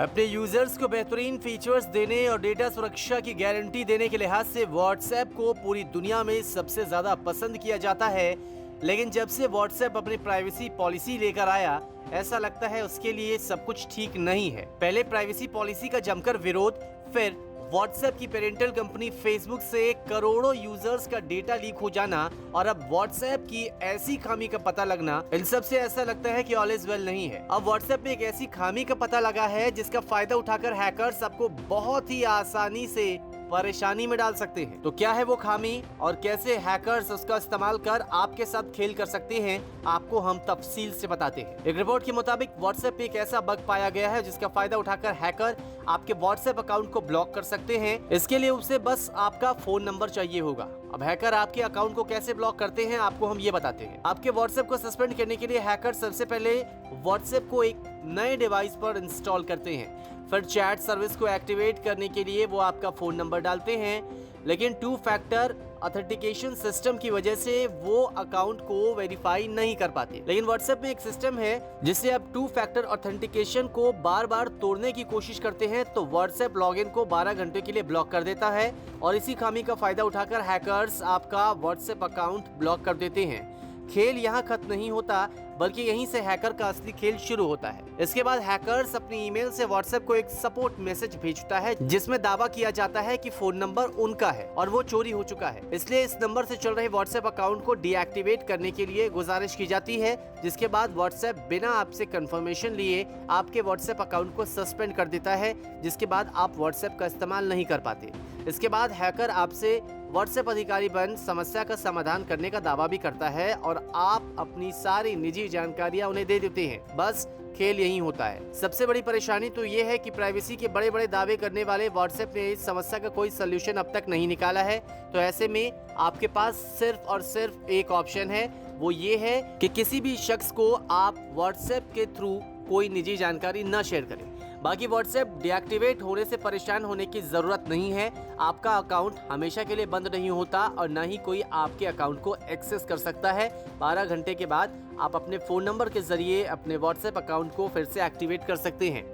अपने यूजर्स को बेहतरीन फीचर्स देने और डेटा सुरक्षा की गारंटी देने के लिहाज से व्हाट्सएप को पूरी दुनिया में सबसे ज्यादा पसंद किया जाता है। लेकिन जब से व्हाट्सएप अपनी प्राइवेसी पॉलिसी लेकर आया, ऐसा लगता है उसके लिए सब कुछ ठीक नहीं है। पहले प्राइवेसी पॉलिसी का जमकर विरोध, फिर व्हाट्सएप की पेरेंटल कंपनी फेसबुक से करोड़ों यूजर्स का डेटा लीक हो जाना और अब व्हाट्सएप की ऐसी खामी का पता लगना, इन सब से ऐसा लगता है कि ऑल इज वेल नहीं है। अब व्हाट्सएप में एक ऐसी खामी का पता लगा है जिसका फायदा उठाकर हैकर्स आपको बहुत ही आसानी से परेशानी में डाल सकते हैं। तो क्या है वो खामी और कैसे हैकर्स उसका इस्तेमाल कर आपके साथ खेल कर सकते हैं, आपको हम तफसील से बताते हैं। एक रिपोर्ट के मुताबिक व्हाट्सएप पे एक ऐसा बग पाया गया है जिसका फायदा उठाकर हैकर आपके व्हाट्सएप अकाउंट को ब्लॉक कर सकते हैं। इसके लिए उसे बस आपका फोन नंबर चाहिए होगा। अब हैकर आपके अकाउंट को कैसे ब्लॉक करते हैं, आपको हम ये बताते हैं। आपके व्हाट्सएप को सस्पेंड करने के लिए हैकर सबसे पहले व्हाट्सएप को एक नए डिवाइस पर इंस्टॉल करते हैं। फिर चैट सर्विस को एक्टिवेट करने के लिए वो आपका फोन नंबर डालते हैं, लेकिन 2 फैक्टर ऑथेंटिकेशन सिस्टम की वजह से वो अकाउंट को वेरीफाई नहीं कर पाते। लेकिन व्हाट्सएप में एक सिस्टम है जिससे आप 2 फैक्टर ऑथेंटिकेशन को बार बार तोड़ने की कोशिश करते हैं तो व्हाट्सएप लॉगिन को 12 घंटे के लिए ब्लॉक कर देता है और इसी खामी का फायदा उठाकर हैकर्स आपका व्हाट्सएप अकाउंट ब्लॉक कर देते हैं। खेल यहाँ खत्म नहीं होता, बल्कि यहीं से हैकर का असली खेल शुरू होता है। इसके बाद हैकर्स अपनी ईमेल से व्हाट्सएप को एक सपोर्ट मैसेज भेजता है जिसमें दावा किया जाता है कि फोन नंबर उनका है और वो चोरी हो चुका है। इसलिए इस नंबर से चल रहे व्हाट्सएप अकाउंट को डीएक्टिवेट करने के लिए गुजारिश की जाती है, जिसके बाद व्हाट्सएप बिना आपसे कंफर्मेशन लिए आपके व्हाट्सएप अकाउंट को सस्पेंड कर देता है, जिसके बाद आप व्हाट्सएप का इस्तेमाल नहीं कर पाते। इसके बाद हैकर आपसे व्हाट्सएप अधिकारी बन समस्या का समाधान करने का दावा भी करता है और आप अपनी सारी निजी जानकारियां उन्हें दे देते हैं। बस खेल यही होता है। सबसे बड़ी परेशानी तो ये है कि प्राइवेसी के बड़े बड़े दावे करने वाले व्हाट्सएप ने इस समस्या का कोई सलूशन अब तक नहीं निकाला है। तो ऐसे में आपके पास सिर्फ और सिर्फ एक ऑप्शन है, वो ये है कि किसी भी शख्स को आप व्हाट्सएप के थ्रू कोई निजी जानकारी न शेयर करें। बाकी व्हाट्सएप डीएक्टिवेट होने से परेशान होने की जरूरत नहीं है। आपका अकाउंट हमेशा के लिए बंद नहीं होता और न ही कोई आपके अकाउंट को एक्सेस कर सकता है। 12 घंटे के बाद आप अपने फोन नंबर के जरिए अपने व्हाट्सएप अकाउंट को फिर से एक्टिवेट कर सकते हैं।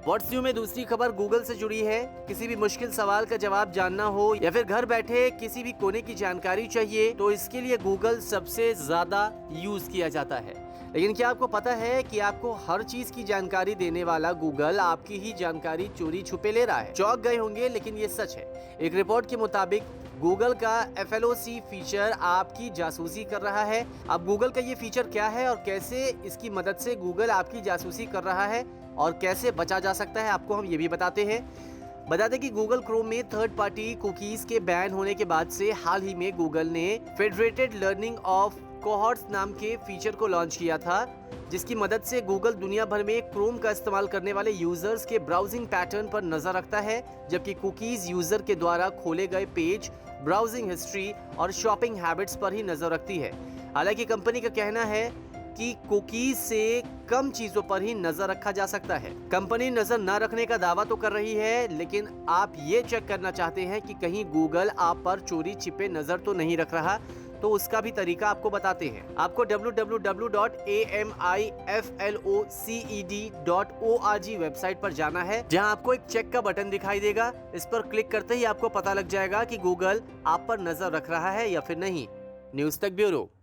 व्हाट्स न्यू में दूसरी खबर गूगल से जुड़ी है। किसी भी मुश्किल सवाल का जवाब जानना हो या फिर घर बैठे किसी भी कोने की जानकारी चाहिए तो इसके लिए गूगल सबसे ज्यादा यूज किया जाता है। लेकिन क्या आपको पता है कि आपको हर चीज की जानकारी देने वाला गूगल आपकी ही जानकारी चोरी छुपे ले रहा है। चौंक गए होंगे, लेकिन ये सच है। एक रिपोर्ट के मुताबिक गूगल का FLOC फीचर आपकी जासूसी कर रहा है। अब गूगल का ये फीचर क्या है और कैसे इसकी मदद से गूगल आपकी जासूसी कर रहा है और कैसे बचा जा सकता है, आपको हम ये भी बताते हैं। बता दें कि गूगल क्रोम में थर्ड पार्टी कुकीज के बैन होने के बाद से हाल ही में गूगल ने फेडरेटेड लर्निंग ऑफ कोहॉर्ट्स नाम के फीचर को लॉन्च किया था, जिसकी मदद से गूगल दुनिया भर में क्रोम का इस्तेमाल करने वाले यूजर्स के ब्राउजिंग पैटर्न पर नजर रखता है, जबकि कुकीज यूजर के द्वारा खोले गए पेज, ब्राउजिंग हिस्ट्री और शॉपिंग हैबिट्स पर ही नजर रखती है। हालांकि कंपनी का कहना है कि कुकीज से कम चीजों पर ही नजर रखा जा सकता है। कंपनी नजर न रखने का दावा तो कर रही है, लेकिन आप ये चेक करना चाहते हैं कि कहीं गूगल आप पर चोरी छिपे नजर तो नहीं रख रहा, तो उसका भी तरीका आपको बताते हैं। आपको www.amifloced.org वेबसाइट पर जाना है, जहां आपको एक चेक का बटन दिखाई देगा। इस पर क्लिक करते ही आपको पता लग जाएगा कि गूगल आप पर नजर रख रहा है या फिर नहीं। न्यूज़ तक ब्यूरो।